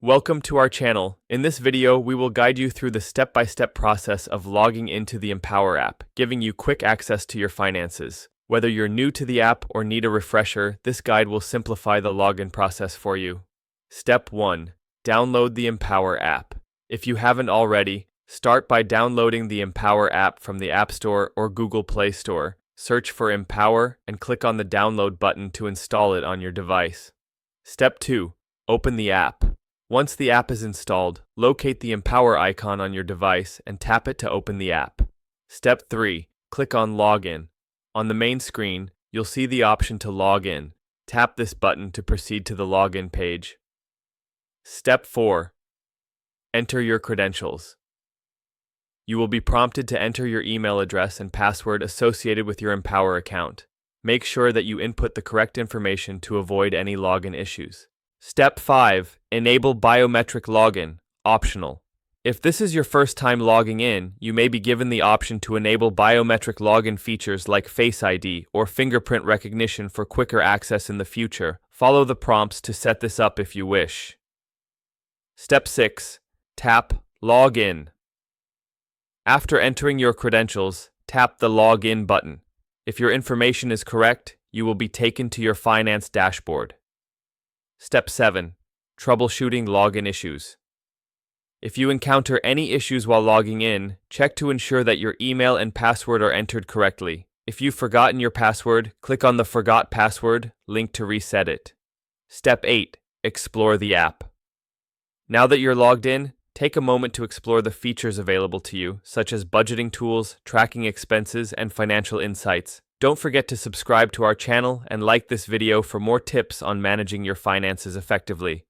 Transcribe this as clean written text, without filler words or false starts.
Welcome to our channel. In this video, we will guide you through the step-by-step process of logging into the Empower app, giving you quick access to your finances. Whether you're new to the app or need a refresher, this guide will simplify the login process for you. Step 1. Download the Empower app. If you haven't already, start by downloading the Empower app from the App Store or Google Play Store. Search for Empower and click on the download button to install it on your device. Step 2. Open the app. Once the app is installed, locate the Empower icon on your device and tap it to open the app. Step 3. Click on Login. On the main screen, you'll see the option to log in. Tap this button to proceed to the login page. Step 4. Enter your credentials. You will be prompted to enter your email address and password associated with your Empower account. Make sure that you input the correct information to avoid any login issues. Step 5. Enable biometric login, optional. If this is your first time logging in, you may be given the option to enable biometric login features like Face ID or fingerprint recognition for quicker access in the future. Follow the prompts to set this up if you wish. Step 6. Tap Login. After entering your credentials, tap the Login button. If your information is correct, you will be taken to your finance dashboard. Step 7. Troubleshooting login issues. If you encounter any issues while logging in, check to ensure that your email and password are entered correctly. If you've forgotten your password, click on the Forgot Password link to reset it. Step 8. Explore the app. Now that you're logged in, take a moment to explore the features available to you, such as budgeting tools, tracking expenses, and financial insights. Don't forget to subscribe to our channel and like this video for more tips on managing your finances effectively.